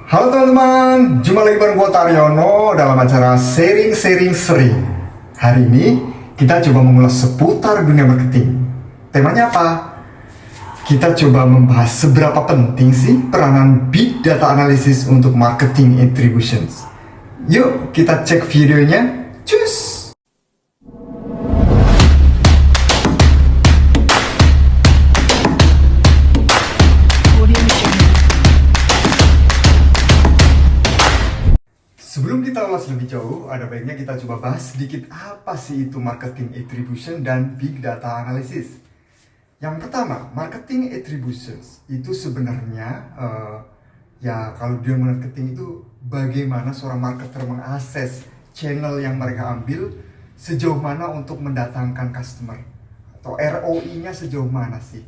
Halo teman-teman, jumpa lagi bareng gue Taryono dalam acara Sharing Sering. Hari ini kita coba mengulas seputar dunia marketing. Temanya apa? Kita coba membahas seberapa penting sih peranan Big Data Analysis untuk marketing attributions. Yuk kita cek videonya, cus! Sebelum kita ulas lebih jauh, ada baiknya kita coba bahas sedikit apa sih itu marketing attribution dan big data analysis. Yang pertama, marketing attributions itu sebenarnya ya kalau dia marketing itu bagaimana seorang marketer mengakses channel yang mereka ambil sejauh mana untuk mendatangkan customer, atau ROI-nya sejauh mana sih.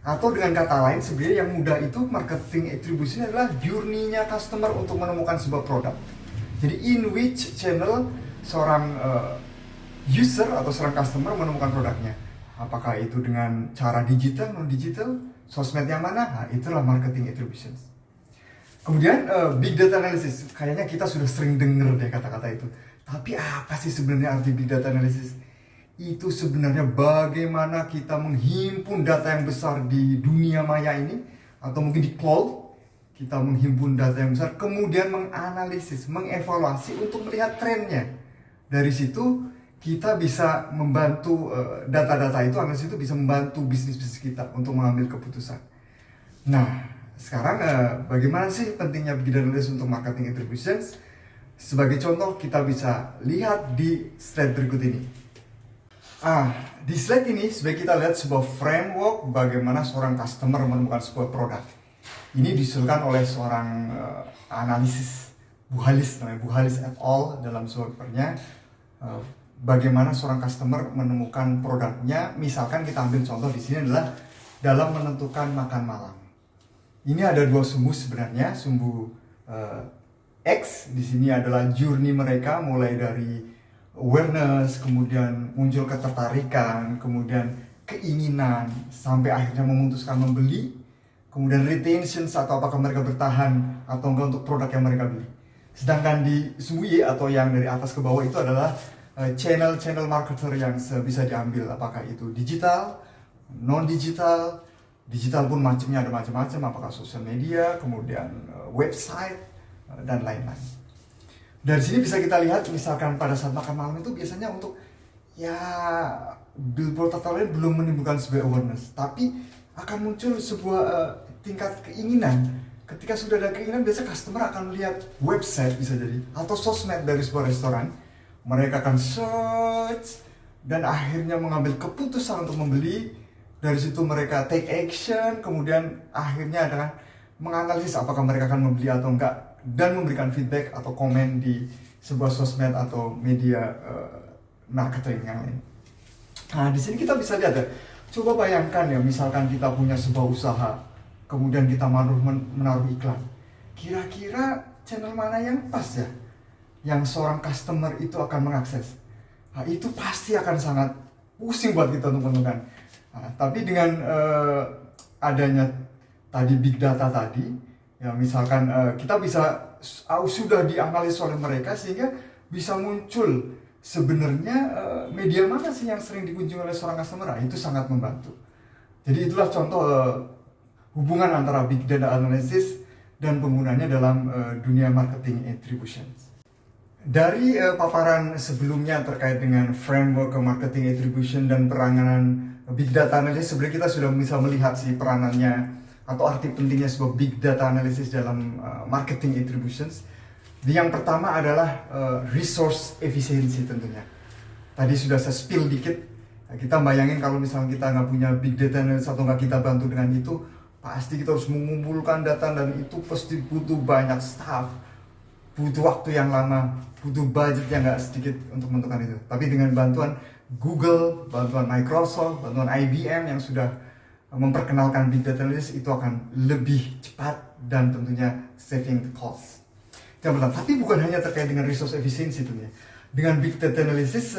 Atau dengan kata lain, sebenarnya yang mudah itu marketing attribution adalah journey-nya customer untuk menemukan sebuah produk. Jadi in which channel seorang user atau seorang customer menemukan produknya. Apakah itu dengan cara digital, non-digital, sosmed yang mana? Nah, itulah marketing attribution. Kemudian big data analysis. Kayaknya kita sudah sering dengar deh kata-kata itu. Tapi apa sih sebenarnya arti big data analysis? Itu sebenarnya bagaimana kita menghimpun data yang besar di dunia maya ini, atau mungkin di cloud. Kita menghimpun data yang besar, kemudian menganalisis, mengevaluasi untuk melihat trennya. Dari situ kita bisa membantu data-data itu, analisis itu bisa membantu bisnis-bisnis kita untuk mengambil keputusan. Nah, sekarang bagaimana sih pentingnya big data analysis untuk marketing attributions? Sebagai contoh, kita bisa lihat di slide berikut ini. Di slide ini sebaiknya kita lihat sebuah framework bagaimana seorang customer menemukan sebuah produk. Ini disusulkan oleh seorang analisis Buhalis, namanya Buhalis et al. Dalam sebuah papernya bagaimana seorang customer menemukan produknya. Misalkan kita ambil contoh di sini adalah dalam menentukan makan malam. Ini ada dua sumbu sebenarnya, sumbu X di sini adalah journey mereka mulai dari awareness, kemudian muncul ketertarikan, kemudian keinginan sampai akhirnya memutuskan membeli. Kemudian retention atau apakah mereka bertahan atau enggak untuk produk yang mereka beli. Sedangkan di sumbu Y atau yang dari atas ke bawah itu adalah channel marketer yang bisa diambil. Apakah itu digital, non-digital, digital pun macamnya ada macam-macam. Apakah sosial media, kemudian website, dan lain-lain. Dari sini bisa kita lihat misalkan pada saat makan malam itu biasanya untuk ya billboard atau lain belum menimbulkan sebuah awareness. Tapi akan muncul sebuah tingkat keinginan. Ketika sudah ada keinginan, biasanya customer akan melihat website bisa jadi atau sosmed dari sebuah restoran. Mereka akan search dan akhirnya mengambil keputusan untuk membeli. Dari situ mereka take action, kemudian akhirnya adalah menganalisis apakah mereka akan membeli atau enggak dan memberikan feedback atau komen di sebuah sosmed atau media marketing yang lain. Nah, di sini kita bisa lihat ya. Coba bayangkan ya, misalkan kita punya sebuah usaha, kemudian kita menaruh iklan. Kira-kira channel mana yang pas ya? Yang seorang customer itu akan mengakses. Nah, itu pasti akan sangat pusing buat kita untuk menentukan. Nah, tapi dengan adanya tadi big data tadi, ya misalkan kita bisa sudah dianalisis oleh mereka sehingga bisa muncul sebenarnya media mana sih yang sering dikunjungi oleh seorang customer. Itu sangat membantu. Jadi itulah contoh hubungan antara big data analysis dan penggunanya dalam dunia marketing attribution. Dari paparan sebelumnya terkait dengan framework marketing attribution dan peranan big data analysis, sebenarnya kita sudah bisa melihat sih peranannya atau arti pentingnya sebuah big data analysis dalam marketing attributions. Yang pertama adalah resource efficiency tentunya. Tadi sudah saya spill dikit. Kita bayangin kalau misalnya kita nggak punya big data analysis atau nggak kita bantu dengan itu, pasti kita harus mengumpulkan data dan itu pasti butuh banyak staff, butuh waktu yang lama, butuh budget yang nggak sedikit untuk menentukan itu. Tapi dengan bantuan Google, bantuan Microsoft, bantuan IBM yang sudah memperkenalkan big data analysis, itu akan lebih cepat dan tentunya saving the cost. Yang pertama, tapi bukan hanya terkait dengan resource efficiency tentunya. Dengan big data analysis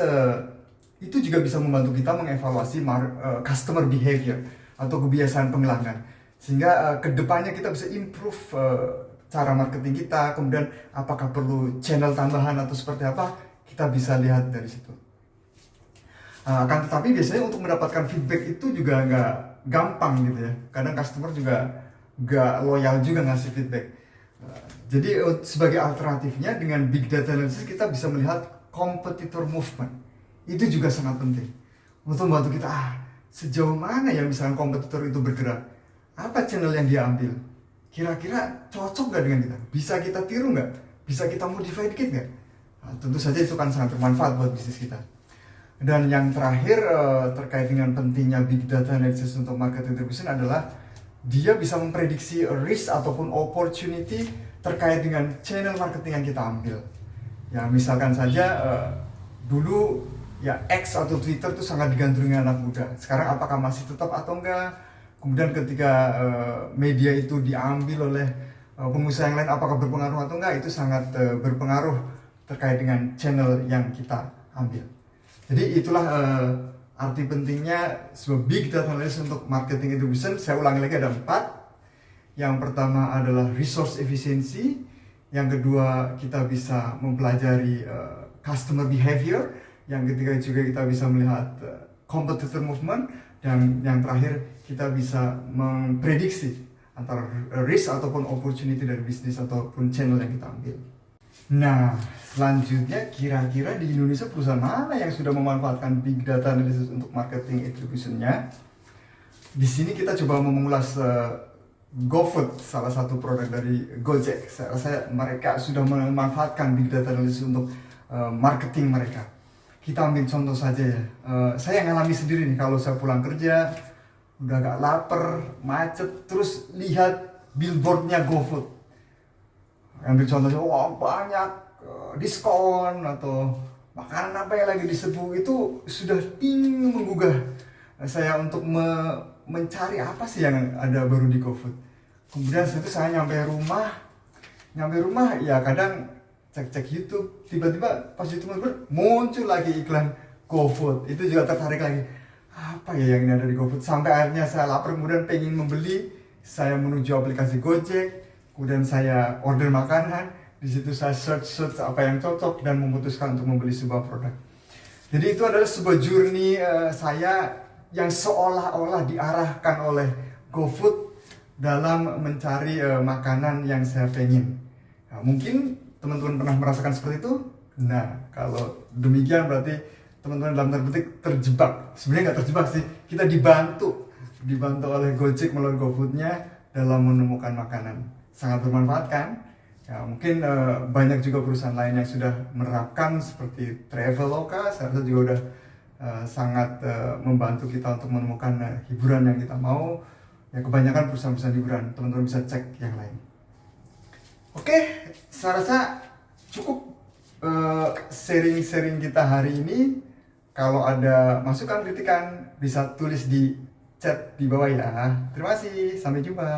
itu juga bisa membantu kita mengevaluasi customer behavior atau kebiasaan pelanggan, sehingga kedepannya kita bisa improve cara marketing kita, kemudian apakah perlu channel tambahan atau seperti apa, kita bisa lihat dari situ. Akan tetapi biasanya untuk mendapatkan feedback itu juga nggak gampang gitu ya. Kadang customer juga nggak loyal juga ngasih feedback. Jadi sebagai alternatifnya dengan big data analysis kita bisa melihat competitor movement. Itu juga sangat penting untuk membantu kita sejauh mana ya misalnya kompetitor itu bergerak, apa channel yang dia ambil, kira-kira cocok nggak dengan kita, bisa kita tiru nggak, bisa kita modify dikit nggak. Tentu saja itu kan sangat bermanfaat buat bisnis kita. Dan yang terakhir terkait dengan pentingnya big data analysis untuk marketing attribution adalah dia bisa memprediksi risk ataupun opportunity terkait dengan channel marketing yang kita ambil. Ya misalkan saja dulu ya X atau Twitter itu sangat digandrungi anak muda. Sekarang apakah masih tetap atau enggak? Kemudian ketika media itu diambil oleh pengusaha yang lain, apakah berpengaruh atau enggak? Itu sangat berpengaruh terkait dengan channel yang kita ambil. Jadi itulah arti pentingnya sebuah big data analysis untuk marketing attribution. Saya ulangi lagi, ada 4. Yang pertama adalah resource efficiency. Yang kedua, kita bisa mempelajari customer behavior. Yang ketiga juga kita bisa melihat competitor movement. Dan yang terakhir, kita bisa memprediksi antara risk ataupun opportunity dari bisnis ataupun channel yang kita ambil. Nah, selanjutnya kira-kira di Indonesia perusahaan mana yang sudah memanfaatkan big data analysis untuk marketing attribution-nya? Di sini kita coba mengulas GoFood, salah satu produk dari Gojek. Saya rasa mereka sudah memanfaatkan big data analysis untuk marketing mereka. Kita ambil contoh saja ya. Saya ngalami sendiri nih, kalau saya pulang kerja udah agak lapar, macet, terus lihat billboardnya GoFood. Ambil contohnya, wah banyak diskon atau makanan apa yang lagi diserbu, itu sudah ingin menggugah saya untuk mencari apa sih yang ada baru di GoFood. Kemudian setelah itu saya nyampe rumah ya kadang cek YouTube, tiba-tiba pas YouTube muncul lagi iklan GoFood, itu juga tertarik lagi, apa ya yang ini ada di GoFood, sampai akhirnya saya lapar, kemudian pengen membeli, saya menuju aplikasi Gojek. Kemudian saya order makanan, di situ saya search apa yang cocok dan memutuskan untuk membeli sebuah produk. Jadi itu adalah sebuah journey saya yang seolah-olah diarahkan oleh GoFood dalam mencari makanan yang saya pengen. Nah, mungkin teman-teman pernah merasakan seperti itu. Nah, kalau demikian berarti teman-teman dalam tanda petik terjebak. Sebenarnya nggak terjebak sih, kita dibantu oleh Gojek melalui GoFood-nya dalam menemukan makanan. Sangat bermanfaat kan? Ya, mungkin banyak juga perusahaan lain yang sudah menerapkan seperti Traveloka. Saya rasa juga udah sangat membantu kita untuk menemukan hiburan yang kita mau. Ya, kebanyakan perusahaan-perusahaan hiburan, teman-teman bisa cek yang lain. Oke, saya rasa cukup sharing-sharing kita hari ini. Kalau ada masukan, kritikan, bisa tulis di chat di bawah ya. Terima kasih, sampai jumpa.